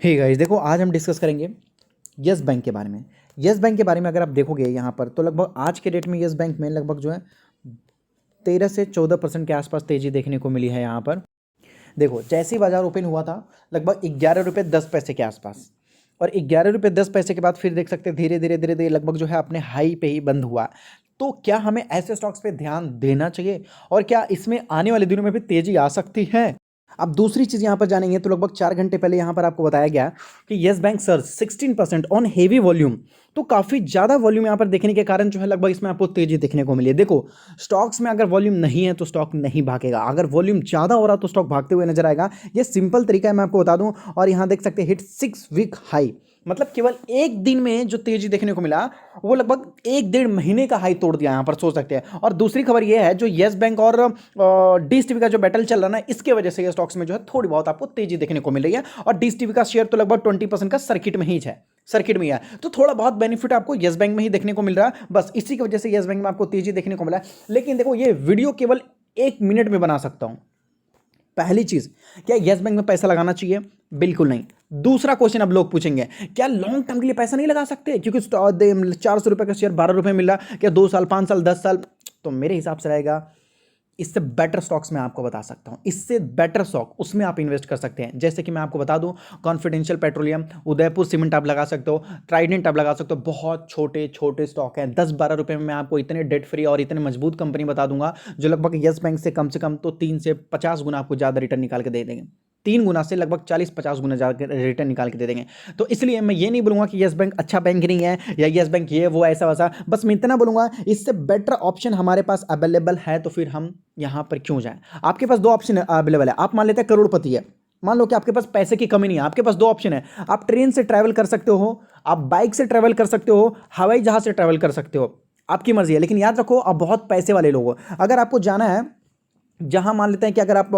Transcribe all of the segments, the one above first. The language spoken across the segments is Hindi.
हे गाइस, देखो आज हम डिस्कस करेंगे यस बैंक के बारे में। यस बैंक के बारे में अगर आप देखोगे यहाँ पर तो लगभग आज के डेट में यस बैंक में लगभग जो है 13 से 14% के आसपास तेजी देखने को मिली है। यहाँ पर देखो जैसे ही बाजार ओपन हुआ था लगभग 11 रुपये 10 पैसे के आसपास, और 11 रुपये 10 पैसे के बाद फिर देख सकते हैं धीरे धीरे धीरे धीरे लगभग जो है अपने हाई पे ही बंद हुआ। तो क्या हमें ऐसे स्टॉक्स पे ध्यान देना चाहिए और क्या इसमें आने वाले दिनों में भी तेजी आ सकती है? अब दूसरी चीज यहां पर जानेंगे तो लगभग 4 घंटे पहले यहां पर आपको बताया गया कि yes bank surge 16% on heavy volume. तो काफी ज्यादा वॉल्यूम यहां पर देखने के कारण जो है लगभग इसमें आपको तेजी देखने को मिली है। देखो स्टॉक्स में अगर वॉल्यूम नहीं है तो स्टॉक नहीं भागेगा, अगर वॉल्यूम ज्यादा हो रहा तो स्टॉक भागते हुए नजर आएगा। ये सिंपल तरीका है, मैं आपको बता दूं। और यहां देख सकते हैं हिट 6 वीक हाई, मतलब केवल एक दिन में जो तेजी देखने को मिला वो लगभग 1 डेढ़ महीने का हाई तोड़ दिया, यहां पर सोच सकते हैं। और दूसरी खबर ये है जो यस बैंक और डिश टीवी का जो बैटल चल रहा है ना, इसके वजह से ये स्टॉक्स में जो है थोड़ी बहुत आपको तेजी देखने को मिल रही है। और डिश टीवी का शेयर तो लगभग 20% का सर्किट में ही है, सर्किट में ही है। तो थोड़ा बहुत बेनिफिट आपको यस बैंक में ही देखने को मिल रहा है, बस इसी की वजह से यस बैंक में आपको तेजी देखने को मिला है। लेकिन देखो ये वीडियो केवल 1 मिनट में बना सकता हूं। पहली चीज, क्या यस बैंक में पैसा लगाना चाहिए? बिल्कुल नहीं। दूसरा क्वेश्चन अब लोग पूछेंगे क्या लॉन्ग टर्म के लिए पैसा नहीं लगा सकते क्योंकि 400 रुपए का शेयर 12 रुपए मिल रहा, क्या 2 साल 5 साल 10 साल? तो मेरे हिसाब से रहेगा इससे बेटर स्टॉक्स मैं आपको बता सकता हूं, इससे बेटर स्टॉक उसमें आप इन्वेस्ट कर सकते हैं। जैसे कि मैं आपको बता दूं कॉन्फिडेंशियल पेट्रोलियम, उदयपुर सीमेंट आप लगा सकते हो, ट्राइडेंट आप लगा सकते हो। बहुत छोटे छोटे स्टॉक हैं, 10-12 रुपए में मैं आपको इतने डेट फ्री और इतने मजबूत कंपनी बता दूंगा जो लगभग यस बैंक से कम तो 3 से 50 गुना आपको ज्यादा रिटर्न निकाल के दे देंगे। 3 गुना से लगभग 40-50 गुना ज्यादा रिटर्न निकाल के दे देंगे। तो इसलिए मैं ये नहीं बोलूंगा कि यस बैंक अच्छा बैंक नहीं है या यस बैंक ये वो ऐसा वैसा, बस मैं इतना बोलूंगा इससे बेटर ऑप्शन हमारे पास अवेलेबल है तो फिर हम यहां पर क्यों जाएं। आपके पास 2 ऑप्शन अवेलेबल है। आप मान लेते हैं करोड़पति है, मान लो कि आपके पास पैसे की कमी नहीं है, आपके पास 2 ऑप्शन है। आप ट्रेन से ट्रैवल कर सकते हो, आप बाइक से ट्रैवल कर सकते हो, हवाई जहाज से ट्रैवल कर सकते हो, आपकी मर्जी है। लेकिन याद रखो आप बहुत पैसे वाले लोग हो। अगर आपको जाना है जहां मान लेते हैं कि अगर आप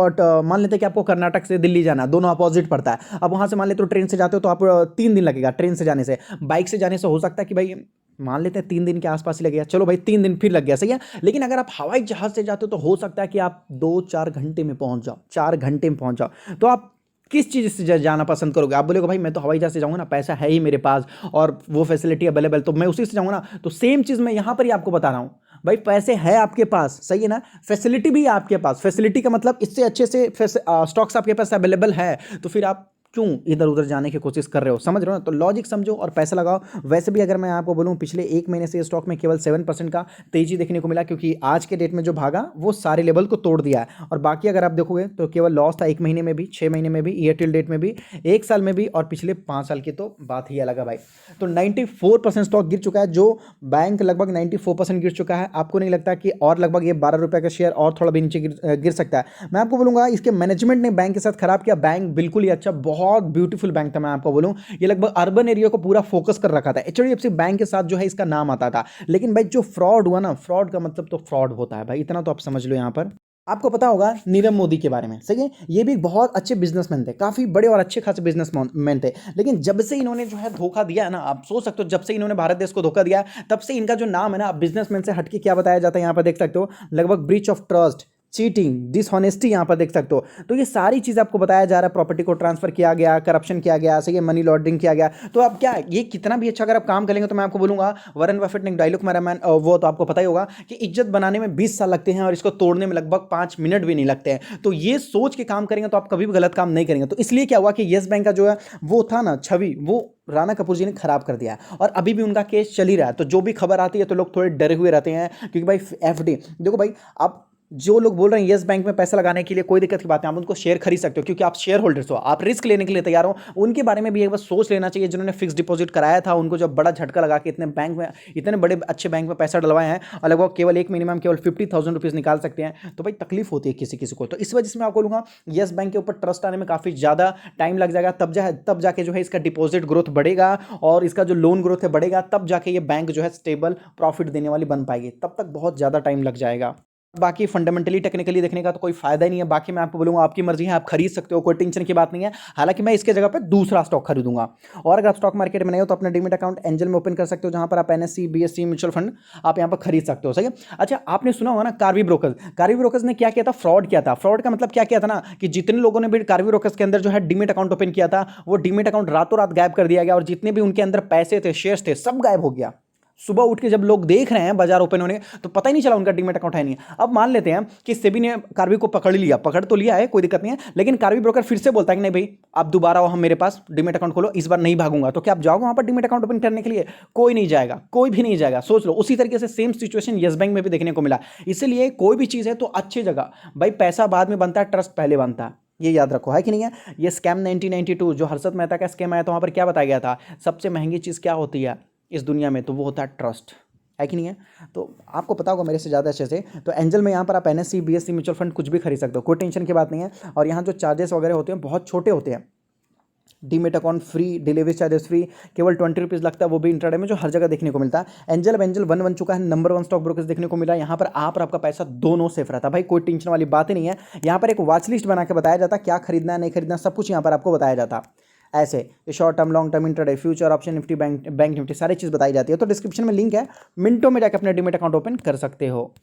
मान लेते हैं कि आपको कर्नाटक से दिल्ली जाना है, दोनों अपोजिट पड़ता है। अब वहां से मान लेते हो ट्रेन से जाते हो तो आप 3 दिन लगेगा ट्रेन से जाने से। बाइक से जाने से हो सकता है कि भाई मान लेते हैं 3 दिन के आसपास ही लगेगा, चलो भाई 3 दिन फिर लग गया, सही है। लेकिन अगर आप हवाई जहाज से जाते हो तो हो सकता है कि आप 2-4 घंटे में पहुंच जाओ, 4 घंटे में पहुंच जाओ। तो आप किस चीज़ से जाना पसंद करोगे? आप बोलोगे भाई मैं तो हवाई जहाज से जाऊंगा ना, पैसा है ही मेरे पास और वो फैसिलिटी अवेलेबल, तो मैं उसी से जाऊंगा ना। तो सेम चीज़ मैं यहां पर ही आपको बता रहा हूं, भाई पैसे है आपके पास, सही है ना, फैसिलिटी भी है आपके पास। फैसिलिटी का मतलब इससे अच्छे से स्टॉक्स आपके पास अवेलेबल है, तो फिर आप क्यों इधर उधर जाने की कोशिश कर रहे हो? समझ रहे हो ना? तो लॉजिक समझो और पैसा लगाओ। वैसे भी अगर मैं आपको बोलूं पिछले 1 महीने से स्टॉक में केवल 7% का तेजी देखने को मिला, क्योंकि आज के डेट में जो भागा वो सारे लेवल को तोड़ दिया है। और बाकी अगर आप देखोगे तो केवल लॉस था 1 महीने में भी, 6 महीने में भी, ईयर टिल डेट में भी, 1 साल में भी, और पिछले 5 साल की तो बात ही अलग है भाई। तो 94% स्टॉक गिर चुका है, जो बैंक लगभग 94% गिर चुका है। आपको नहीं लगता कि और लगभग ये 12 रुपए का शेयर और थोड़ा भी नीचे गिर सकता है? मैं आपको बोलूंगा इसके मैनेजमेंट ने बैंक के साथ खराब किया। बैंक बिल्कुल ही अच्छा, बहुत ब्यूटीफुल बैंक था। मैं आपको बोलूं ये लगभग अर्बन एरिया को पूरा फोकस कर रखा था। एचडीएफसी बैंक के साथ जो है इसका नाम आता था। लेकिन भाई जो फ्रॉड हुआ ना, फ्रॉड का मतलब तो फ्रॉड होता है भाई, इतना तो आप समझ लो। यहां पर आपको पता होगा नीरव मोदी के बारे में, सही है, ये भी बहुत अच्छे बिजनेसमैन थे, काफी बड़े और अच्छे खासे बिजनेसमैन थे। लेकिन जब से इन्होंने जो है धोखा दिया है ना, आप सोच सकते हो, जब से इन्होंने भारत देश को धोखा दिया तब से इनका जो नाम है ना बिजनेसमैन से हटके क्या बताया जाता है, यहां पर देख सकते हो लगभग breach of trust, cheating, dishonesty, यहां पर देख सकते हो। तो ये सारी चीज आपको बताया जा रहा है, प्रॉपर्टी को ट्रांसफर किया गया, करप्शन किया गया, सही है, मनी लॉन्ड्रिंग किया गया। तो अब क्या ये कितना भी अच्छा अगर आप काम करेंगे तो मैं आपको बोलूंगा, वॉरेन बफेट ने एक डायलॉग मारा, मैन वो तो आपको पता ही होगा कि इज्जत बनाने में 20 साल लगते हैं और इसको तोड़ने में लगभग 5 मिनट भी नहीं लगते हैं। तो ये सोच के काम करेंगे तो आप कभी भी गलत काम नहीं करेंगे। तो इसलिए क्या हुआ कि यस बैंक का जो है वो था ना छवि, वो राणा कपूर जी ने खराब कर दिया है और अभी भी उनका केस चल ही रहा है। तो जो भी खबर आती है तो लोग थोड़े डरे हुए रहते हैं, क्योंकि भाई एफडी, देखो भाई आप जो लोग बोल रहे हैं यस बैंक में पैसा लगाने के लिए, कोई दिक्कत की बात नहीं, आप उनको शेयर खरीद सकते हो क्योंकि आप शेयर होल्डर्स हो, आप रिस्क लेने के लिए तैयार हो। उनके बारे में भी एक बार सोच लेना चाहिए, जिन्होंने फिक्स डिपॉजिट कराया था, उनको जब बड़ा झटका लगा के इतने बैंक में, इतने बड़े अच्छे बैंक में पैसा डलवाए हैं और लगभग केवल 1 महीने में हम केवल 50,000 रुपीज़ निकाल सकते हैं, तो भाई तकलीफ होती है किसी किसी को। तो इस वजह से मैं आपको बोलूंगा यस बैंक के ऊपर ट्रस्ट आने में काफ़ी ज़्यादा टाइम लग जाएगा, तब जाके जो है इसका डिपॉजिट ग्रोथ बढ़ेगा और इसका जो लोन ग्रोथ है बढ़ेगा, तब जाके ये बैंक जो है स्टेबल प्रॉफिट देने वाली बन पाएगी। तब तक बहुत ज़्यादा टाइम लग जाएगा। बाकी फंडामेंटली टेक्निकली देखने का तो कोई फायदा ही नहीं है। बाकी मैं आपको बोलूँगा आपकी मर्जी है, आप खरीद सकते हो, कोई टेंशन की बात नहीं है। हालांकि मैं इसके जगह पे दूसरा स्टॉक खरीदूंगा। और अगर आप स्टॉक मार्केट में नहीं हो तो अपना डीमेट अकाउंट एंजल में ओपन कर सकते हो, जहां पर आप एनएससी बीएससी म्यूचुअल फंड आप यहाँ पर खरीद सकते हो। सही है। अच्छा, आपने सुना होगा ना कार्वी ब्रोकर्स। कार्वी ब्रोकर्स ने क्या किया था? फ्रॉड किया था। फ्रॉड का मतलब क्या किया था ना कि जितने लोगों ने भी कार्वी ब्रोकर्स के अंदर जो है डीमेट अकाउंट ओपन किया था, वो डीमेट अकाउंट रातों रात गायब कर दिया गया और जितने भी उनके अंदर पैसे थे, शेयर्स थे, सब गायब हो गया। सुबह उठ के जब लोग देख रहे हैं बाजार ओपन होने तो पता ही नहीं चला उनका डीमेट अकाउंट है नहीं। अब मान लेते हैं कि सेबी ने कार्वी को पकड़ लिया, पकड़ तो लिया है, कोई दिक्कत नहीं है, लेकिन कार्वी ब्रोकर फिर से बोलता है कि नहीं भाई आप दोबारा आओ, हम मेरे पास डीमेट अकाउंट खोलो, इस बार नहीं भागूंगा। तो क्या आप जाओगे वहां पर डीमेट अकाउंट ओपन करने के लिए? कोई नहीं जाएगा, कोई भी नहीं जाएगा। सोच लो, उसी तरीके से सेम सिचुएशन यस बैंक में भी देखने को मिला। इसलिए कोई भी चीज है तो अच्छी जगह भाई, पैसा बाद में बनता है, ट्रस्ट पहले बनता है, ये याद रखो, है कि नहीं है। ये स्कैम 1992 जो हर्षद मेहता का स्कैम आया था, वहां पर क्या बताया गया था? सबसे महंगी चीज क्या होती है इस दुनिया में? तो वो होता है ट्रस्ट, है कि नहीं है। तो आपको पता होगा मेरे से ज़्यादा अच्छे से। तो एंजल में यहाँ पर आप एनएससी बीएससी म्यूचुअल फंड कुछ भी खरीद सकते हो, कोई टेंशन की बात नहीं है। और यहाँ जो चार्जेस वगैरह होते हैं बहुत छोटे होते हैं। Demat account free, delivery charges free, केवल 20 रुपीज़ लगता है, वो भी इंट्राडे में, जो हर जगह देखने को मिलता है। एंजल अब एंजल 1 बन चुका है, नंबर 1 स्टॉक ब्रोकर्स देखने को मिला। यहाँ पर आप और आपका पैसा दोनों सेफ रहता है भाई, कोई टेंशन वाली बात ही नहीं है। यहाँ पर एक वॉच लिस्ट बना के बताया जाता है, क्या खरीदना है नहीं खरीदना, सब कुछ यहाँ पर आपको बताया जाता ऐसे। Short term, long term, intraday, future, option Nifty, bank Nifty, सारी चीज़ बताई जाती है। तो डिस्क्रिप्शन में लिंक है, मिनटों में जाकर अपना डीमेट अकाउंट ओपन कर सकते हो।